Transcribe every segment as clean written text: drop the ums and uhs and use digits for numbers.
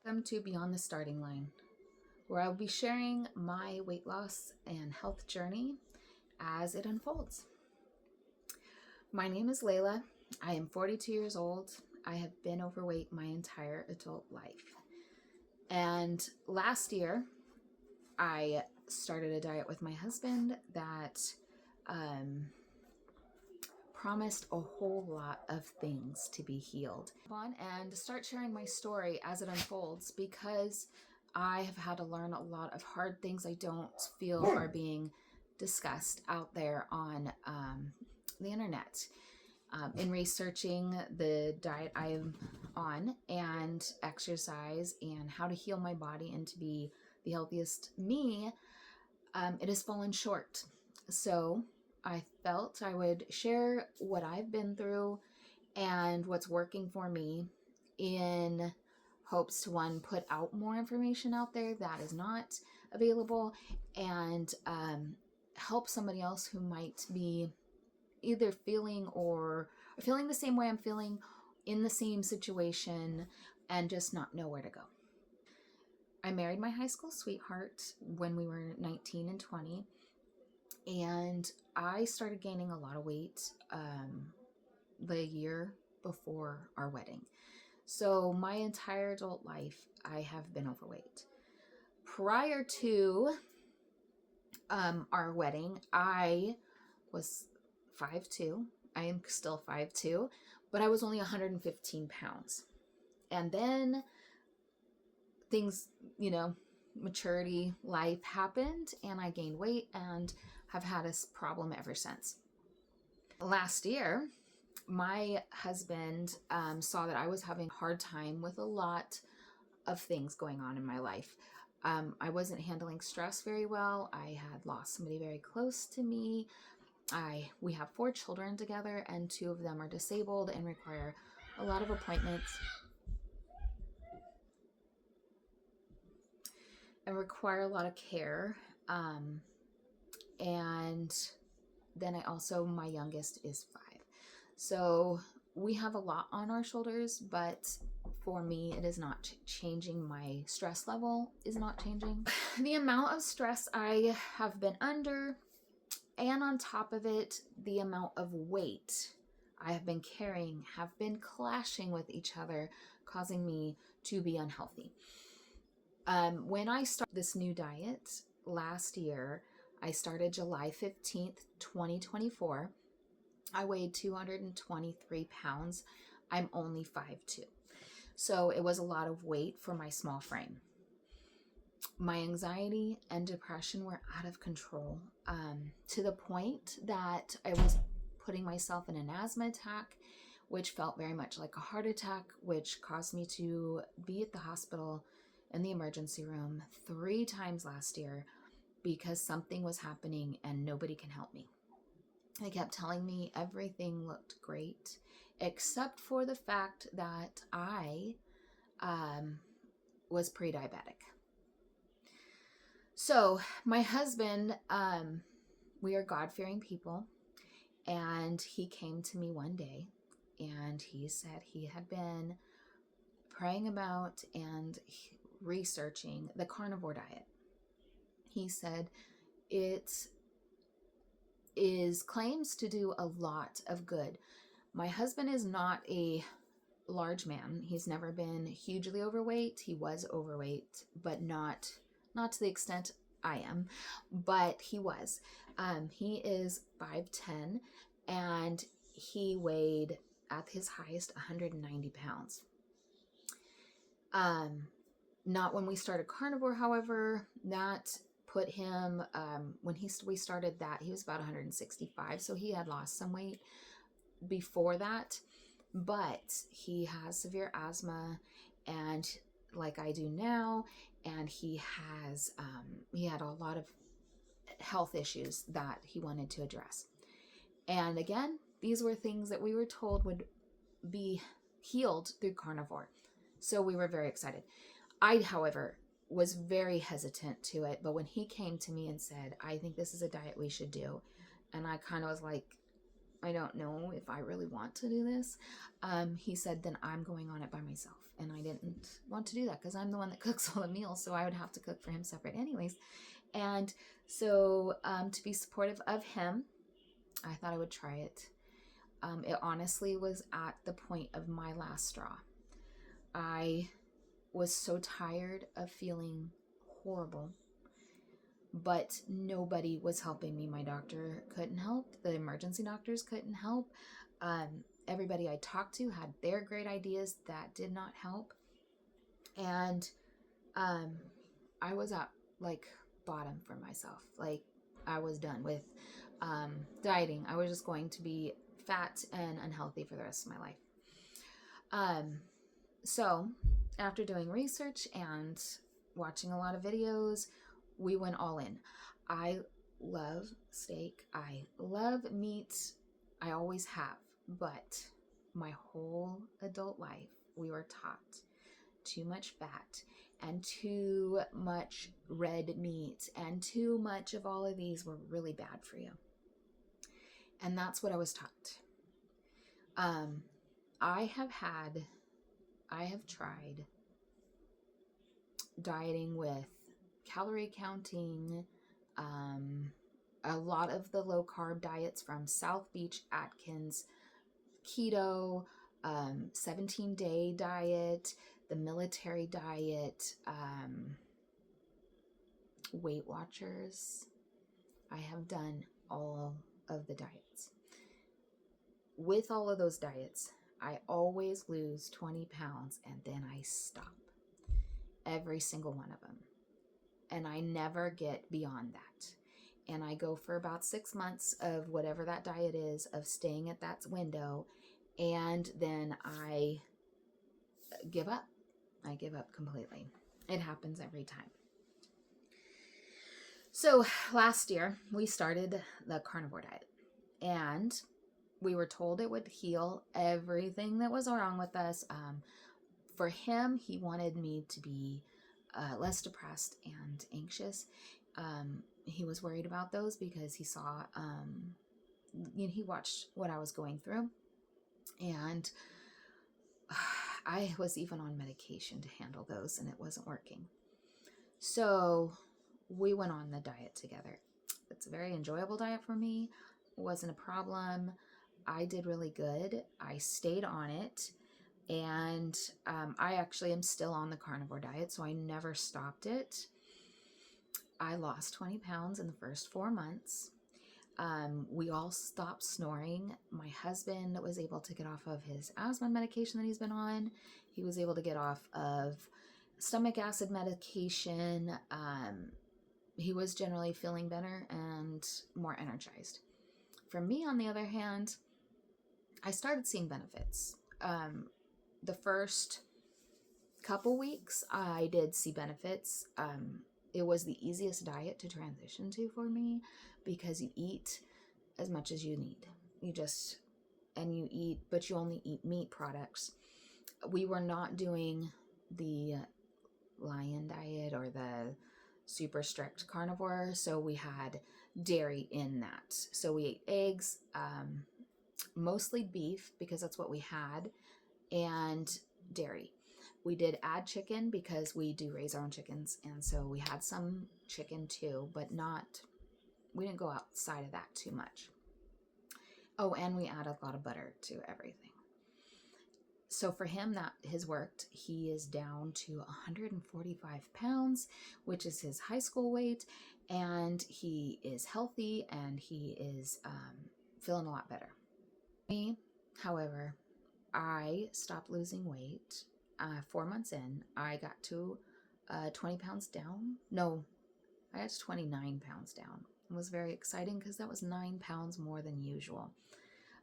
Welcome to Beyond the Starting Line, where I will be sharing my weight loss and health journey as it unfolds. My name is Layla. I am 42 years old. I have been overweight my entire adult life. And last year, I started a diet with my husband that promised a whole lot of things to be healed. And start sharing my story as it unfolds because I have had to learn a lot of hard things I don't feel are being discussed out there on the internet. In researching the diet I am on and exercise and how to heal my body and to be the healthiest me, it has fallen short. So I felt I would share what I've been through and what's working for me in hopes to, one, put out more information out there that is not available, and help somebody else who might be either feeling the same way I'm feeling, in the same situation, and just not know where to go. I married my high school sweetheart when we were 19 and 20, and I started gaining a lot of weight the year before our wedding. So my entire adult life, I have been overweight. Prior to our wedding, I was 5'2". I am still 5'2", but I was only 115 pounds. And then things, maturity, life happened, and I gained weight and have had a problem ever since. Last year, my husband saw that I was having a hard time with a lot of things going on in my life. I wasn't handling stress very well. I had lost somebody very close to me. We have 4 children together, and 2 of them are disabled and require a lot of appointments and require a lot of care. And then my youngest is 5. So we have a lot on our shoulders, but for me, it is not changing. My stress level is not changing. The amount of stress I have been under, and on top of it, the amount of weight I have been carrying have been clashing with each other, causing me to be unhealthy. When I started this new diet last year, I started July 15th, 2024. I weighed 223 pounds. I'm only 5'2". So it was a lot of weight for my small frame. My anxiety and depression were out of control, to the point that I was putting myself in an asthma attack, which felt very much like a heart attack, which caused me to be at the hospital in the emergency room 3 times last year because something was happening and nobody can help me. They kept telling me everything looked great, except for the fact that I was pre-diabetic. So my husband, we are God-fearing people, and he came to me one day and he said he had been praying about and researching the carnivore diet. He said it claims to do a lot of good. My husband is not a large man. He's never been hugely overweight. He was overweight, but not to the extent I am, but he was. He is 5'10", and he weighed at his highest 190 pounds. Not when we started carnivore, however. That put him, when we started that, he was about 165, so he had lost some weight before that, but he has severe asthma, and like I do now, and he had a lot of health issues that he wanted to address. And again, these were things that we were told would be healed through carnivore, so we were very excited. I, however, was very hesitant to it, but when he came to me and said, I think this is a diet we should do, and I kind of was like, I don't know if I really want to do this. He said, then I'm going on it by myself. And I didn't want to do that because I'm the one that cooks all the meals. So I would have to cook for him separate anyways. And so to be supportive of him, I thought I would try it. It honestly was at the point of my last straw. I was so tired of feeling horrible, but nobody was helping me. My doctor couldn't help. The emergency doctors couldn't help. Everybody I talked to had their great ideas that did not help. And I was at like bottom for myself. Like I was done with dieting. I was just going to be fat and unhealthy for the rest of my life. So after doing research and watching a lot of videos, we went all in. I love steak. I love meat. I always have. But my whole adult life, we were taught too much fat and too much red meat and too much of all of these were really bad for you. And that's what I was taught. I have tried dieting with calorie counting, a lot of the low carb diets from South Beach, Atkins, keto, 17-day diet, the military diet, Weight Watchers. I have done all of the diets. With all of those diets, I always lose 20 pounds and then I stop. Every single one of them. And I never get beyond that. And I go for about 6 months of whatever that diet is, of staying at that window. And then I give up. I give up completely. It happens every time. So last year, we started the carnivore diet. And we were told it would heal everything that was wrong with us. For him, he wanted me to be less depressed and anxious. He was worried about those because he saw, he watched what I was going through. And I was even on medication to handle those and it wasn't working. So we went on the diet together. It's a very enjoyable diet for me. It wasn't a problem. I did really good. I stayed on it. And I actually am still on the carnivore diet, so I never stopped it. I lost 20 pounds in the first 4 months. We all stopped snoring. My husband was able to get off of his asthma medication that he's been on. He was able to get off of stomach acid medication. He was generally feeling better and more energized. For me, on the other hand, I started seeing benefits. The first couple weeks, I did see benefits. It was the easiest diet to transition to for me because you eat as much as you need. You eat, but you only eat meat products. We were not doing the lion diet or the super strict carnivore, so we had dairy in that. So we ate eggs, mostly beef because that's what we had, and dairy. We did add chicken because we do raise our own chickens, and so we had some chicken too, but we didn't go outside of that too much. Oh, and we add a lot of butter to everything. So for him, that has worked. He is down to 145 pounds, which is his high school weight, and he is healthy and he is feeling a lot better. Me, however, I stopped losing weight. 4 months in, I got to 20 pounds down. No, I got to 29 pounds down. It was very exciting because that was 9 pounds more than usual.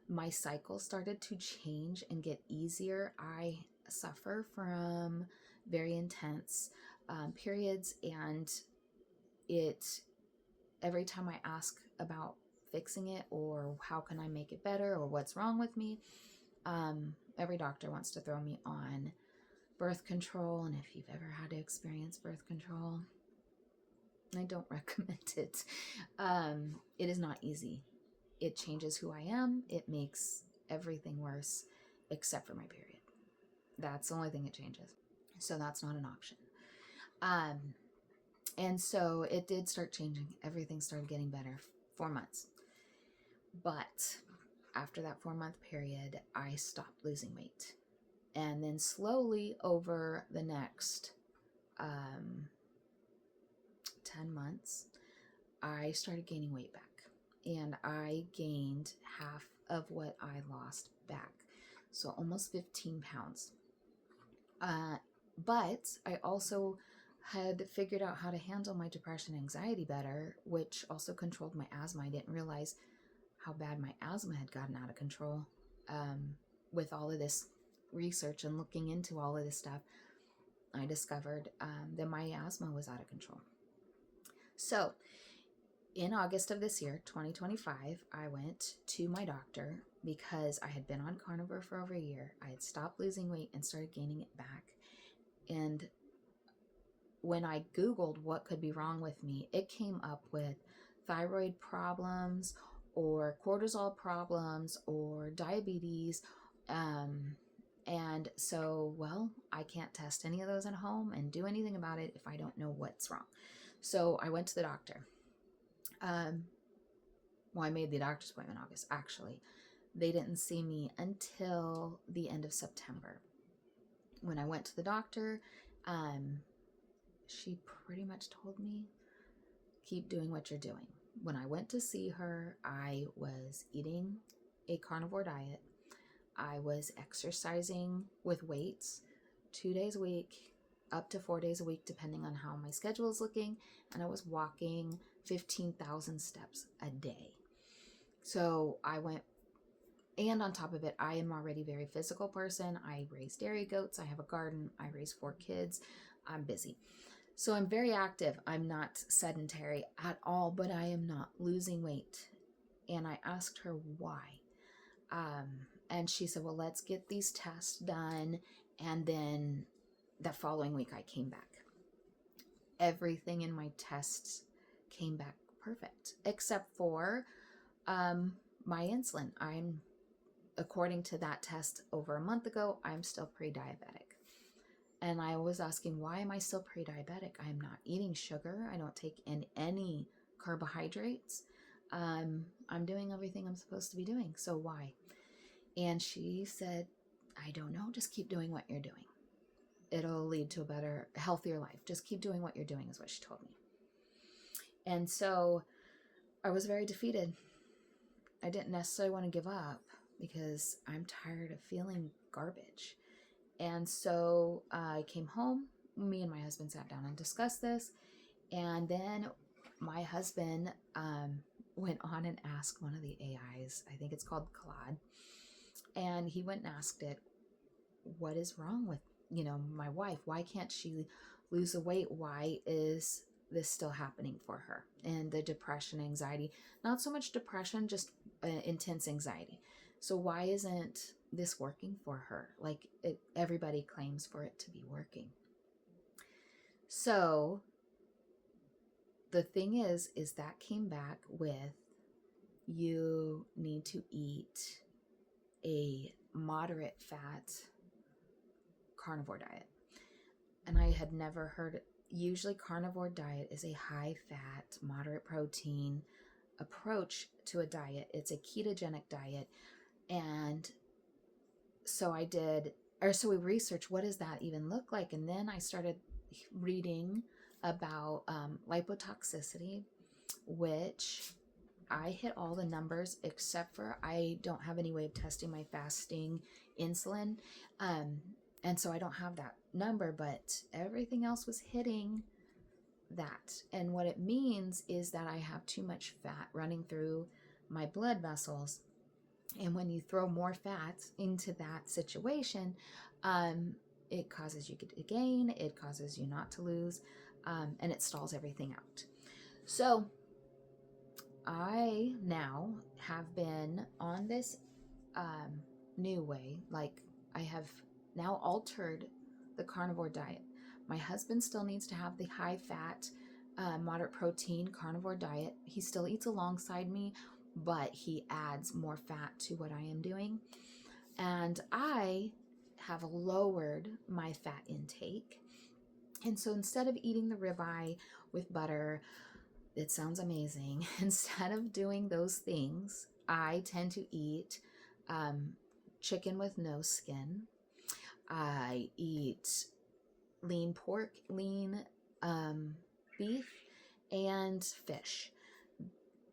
My cycle started to change and get easier. I suffer from very intense periods, and every time I ask about fixing it or how can I make it better or what's wrong with me, every doctor wants to throw me on birth control. And if you've ever had to experience birth control, I don't recommend it. It is not easy. It changes who I am. It makes everything worse except for my period. That's the only thing it changes. So that's not an option. And so it did start changing. Everything started getting better. 4 months. But after that 4-month period, I stopped losing weight. And then slowly over the next 10 months, I started gaining weight back. And I gained half of what I lost back. So almost 15 pounds. But I also had figured out how to handle my depression and anxiety better, which also controlled my asthma. I didn't realize how bad my asthma had gotten out of control. With all of this research and looking into all of this stuff, I discovered that my asthma was out of control. So in August of this year, 2025, I went to my doctor because I had been on carnivore for over a year. I had stopped losing weight and started gaining it back. And when I Googled what could be wrong with me, it came up with thyroid problems or cortisol problems or diabetes. And so, well, I can't test any of those at home and do anything about it if I don't know what's wrong. So I went to the doctor. I made the doctor's appointment in August, actually. They didn't see me until the end of September. When I went to the doctor, she pretty much told me, keep doing what you're doing. When I went to see her, I was eating a carnivore diet. I was exercising with weights 2 days a week, up to 4 days a week, depending on how my schedule is looking. And I was walking 15,000 steps a day. So I went, and on top of it, I am already a very physical person. I raise dairy goats. I have a garden. I raise 4 kids. I'm busy. So I'm very active. I'm not sedentary at all, but I am not losing weight. And I asked her why. And she said, well, let's get these tests done. And then the following week I came back. Everything in my tests came back perfect, except for my insulin. According to that test over a month ago, I'm still pre-diabetic. And I was asking, why am I still pre-diabetic? I am not eating sugar. I don't take in any carbohydrates. I'm doing everything I'm supposed to be doing. So why? And she said, I don't know. Just keep doing what you're doing. It'll lead to a better, healthier life. Just keep doing what you're doing is what she told me. And so I was very defeated. I didn't necessarily want to give up because I'm tired of feeling garbage. And so I came home. Me and my husband sat down and discussed this. And then my husband went on and asked one of the AIs, I think it's called Claude, and he went and asked it, what is wrong with, my wife? Why can't she lose the weight? Why is this still happening for her? And the depression, anxiety, not so much depression, just intense anxiety. So why isn't this working for her? Like everybody claims for it to be working. So the thing is that came back with, you need to eat a moderate fat carnivore diet. And I had never heard it. Usually carnivore diet is a high fat, moderate protein approach to a diet. It's a ketogenic diet. And so we researched, what does that even look like? And then I started reading about lipotoxicity, which I hit all the numbers except for I don't have any way of testing my fasting insulin. And so I don't have that number, but everything else was hitting that. And what it means is that I have too much fat running through my blood vessels. And when you throw more fat into that situation, it causes you to gain, it causes you not to lose, and it stalls everything out. So I now have been on this new way. Like, I have now altered the carnivore diet. My husband still needs to have the high fat, moderate protein carnivore diet. He still eats alongside me, but he adds more fat to what I am doing. And I have lowered my fat intake. And so instead of eating the ribeye with butter, it sounds amazing. Instead of doing those things, I tend to eat chicken with no skin. I eat lean pork, lean beef, and fish.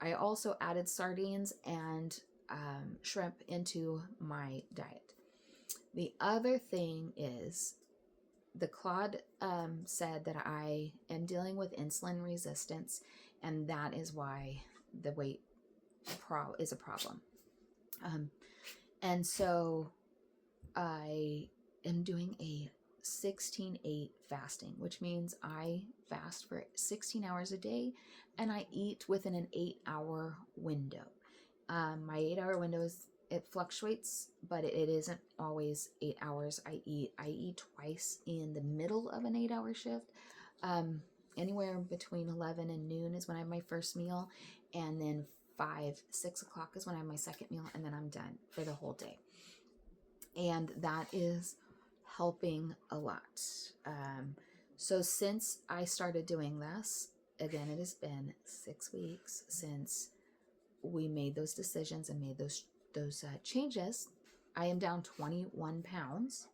I also added sardines and shrimp into my diet. The other thing is the Claude said that I am dealing with insulin resistance, and that is why the weight is a problem. And so I am doing a 16-8 fasting, which means I fast for 16 hours a day and I eat within an 8-hour window. My 8-hour window it fluctuates, but it isn't always 8 hours. I eat twice in the middle of an 8-hour shift. Anywhere between 11 and noon is when I have my first meal, and then 6 o'clock is when I have my second meal, and then I'm done for the whole day. And that is helping a lot. So since I started doing this, again, it has been 6 weeks since we made those decisions and made those changes. I am down 21 pounds.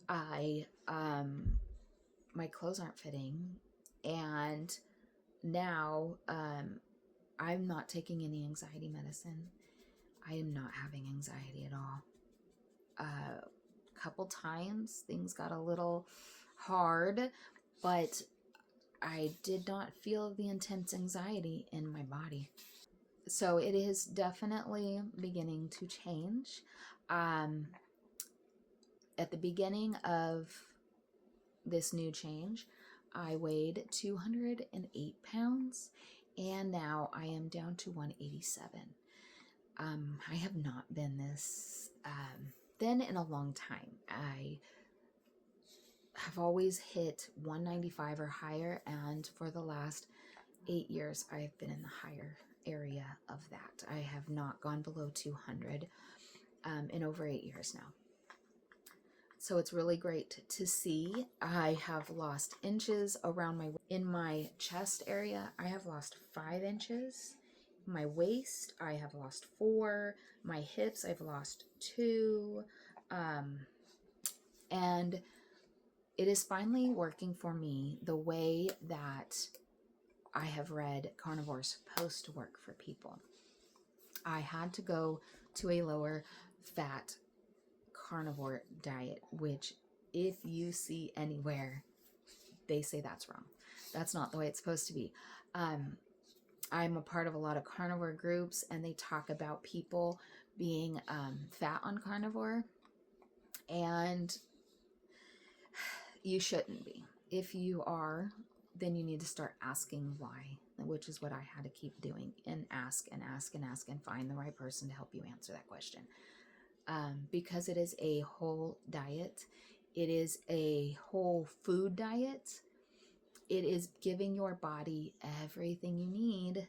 My clothes aren't fitting, and now I'm not taking any anxiety medicine. I am not having anxiety at all. Couple times things got a little hard, but I did not feel the intense anxiety in my body. So it is definitely beginning to change. At the beginning of this new change, I weighed 208 pounds, and now I am down to 187. I have not been this thin in a long time. I have always hit 195 or higher, and for the last 8 years, I've been in the higher area of that. I have not gone below 200 in over 8 years now. So it's really great to see. I have lost inches around in my chest area. I have lost 5 inches. My waist, I have lost 4. My hips, I've lost 2. And it is finally working for me the way that I have read carnivore is supposed to work for people. I had to go to a lower fat carnivore diet, which if you see anywhere, they say that's wrong. That's not the way it's supposed to be. I'm a part of a lot of carnivore groups, and they talk about people being fat on carnivore, and you shouldn't be. If you are, then you need to start asking why, which is what I had to keep doing, and ask and ask and ask and find the right person to help you answer that question. Because it is a whole diet. It is a whole food diet. It is giving your body everything you need.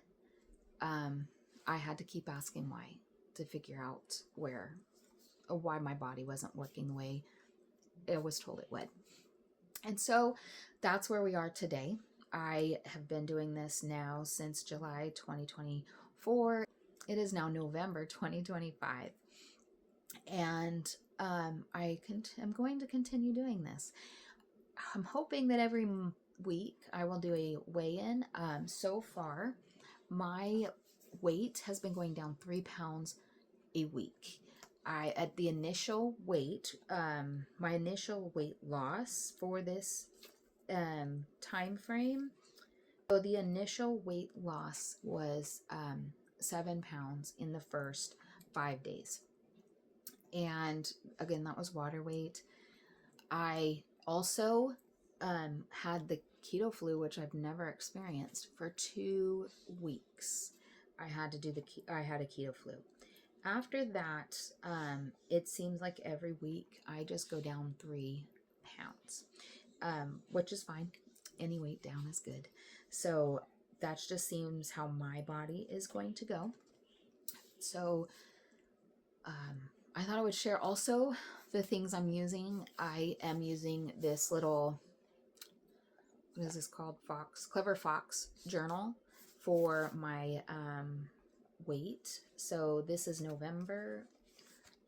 I had to keep asking why to figure out why my body wasn't working the way it was told it would. And so that's where we are today. I have been doing this now since July 2024. It is now November 2025. And I'm going to continue doing this. I'm hoping that every week I will do a weigh-in. So far, my weight has been going down 3 pounds a week. At the initial weight, my initial weight loss for this time frame, so the initial weight loss was 7 pounds in the first 5 days. And again, that was water weight. I also had the keto flu, which I've never experienced, for 2 weeks. I had a keto flu. After that, it seems like every week I just go down 3 pounds, which is fine. Any weight down is good. So that just seems how my body is going to go. So I thought I would share also the things I'm using. I am using this little, what is this called? Clever Fox journal for my weight. So this is November,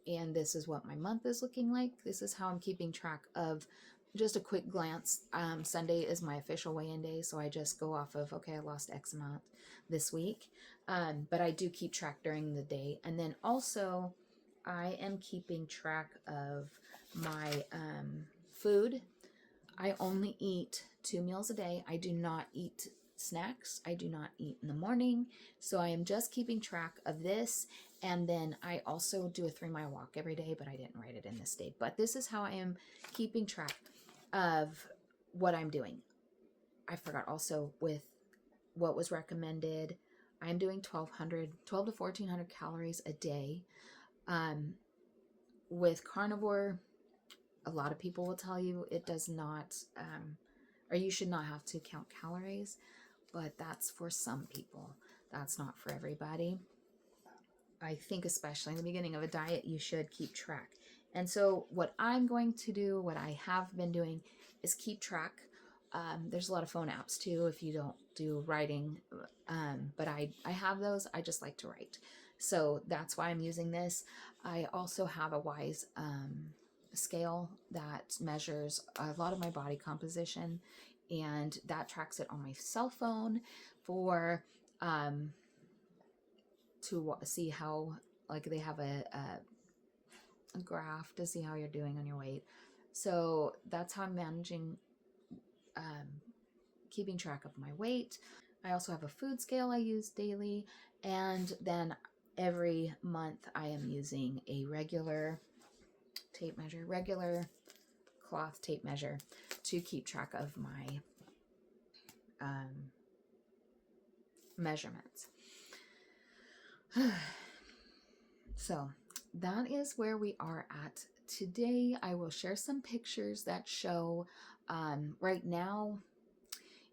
and this is what my month is looking like. This is how I'm keeping track of. Just a quick glance. Sunday is my official weigh-in day, so I just go off of, okay, I lost X amount this week. But I do keep track during the day. And then also, I am keeping track of my food. I only eat 2 meals a day. I do not eat snacks. I do not eat in the morning. So I am just keeping track of this. And then I also do a 3-mile walk every day, but I didn't write it in this day. But this is how I am keeping track of what I'm doing. I forgot also with what was recommended. I'm doing 12 to 1400 calories a day. With carnivore, a lot of people will tell you it does not, or you should not have to count calories, but that's for some people. That's not for everybody. I think especially in the beginning of a diet, you should keep track. And so what I'm going to do, what I have been doing, is keep track. There's a lot of phone apps too if you don't do writing, but I have those. I just like to write. So that's why I'm using this. I also have a Wise scale that measures a lot of my body composition, and that tracks it on my cell phone for to see how, like, they have a graph to see how you're doing on your weight. So that's how I'm managing, keeping track of my weight. I also have a food scale I use daily, and then every month I am using a regular tape measure, regular cloth tape measure, to keep track of my measurements. So that is where we are at today. I will share some pictures that show, right now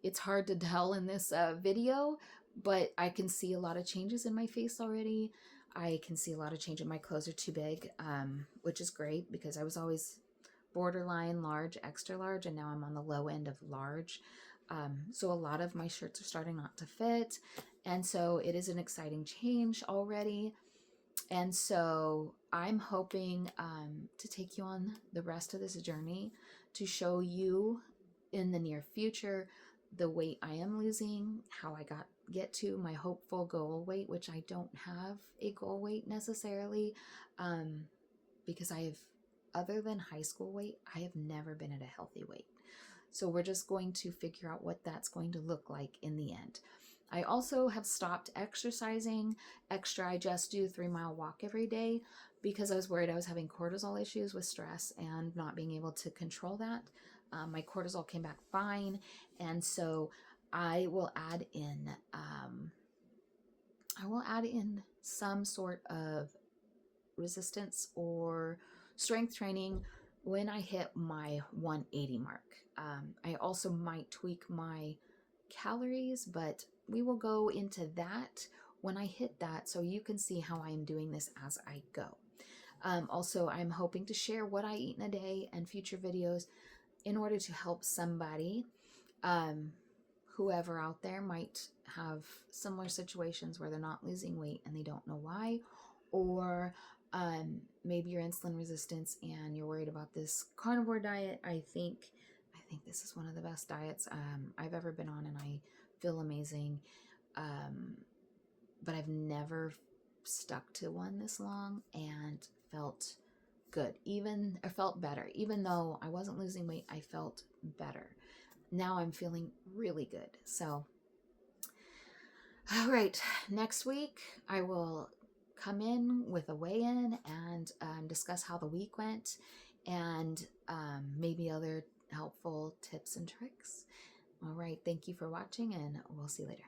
it's hard to tell in this video, but I can see a lot of changes in my face already. I can see a lot of change in my clothes are too big, which is great because I was always borderline large, extra large, and now I'm on the low end of large. So a lot of my shirts are starting not to fit. And so it is an exciting change already. And so I'm hoping to take you on the rest of this journey to show you in the near future the weight I am losing, how I get to my hopeful goal weight, which I don't have a goal weight necessarily, because other than high school weight, I have never been at a healthy weight. So we're just going to figure out what that's going to look like in the end. I also have stopped exercising extra. I just do a 3-mile walk every day because I was worried I was having cortisol issues with stress and not being able to control that. My cortisol came back fine, and so I will add in some sort of resistance or strength training when I hit my 180 mark. I also might tweak my calories, but we will go into that when I hit that, so you can see how I am doing this as I go. Also, I'm hoping to share what I eat in a day and future videos in order to help somebody, whoever out there might have similar situations where they're not losing weight and they don't know why, or maybe you're insulin resistance and you're worried about this carnivore diet. I think this is one of the best diets I've ever been on, and I feel amazing. But I've never stuck to one this long and felt good, felt better. Even though I wasn't losing weight, I felt better. Now I'm feeling really good. So, all right, next week I will come in with a weigh-in and discuss how the week went, and maybe other helpful tips and tricks. All right, thank you for watching, and we'll see you later.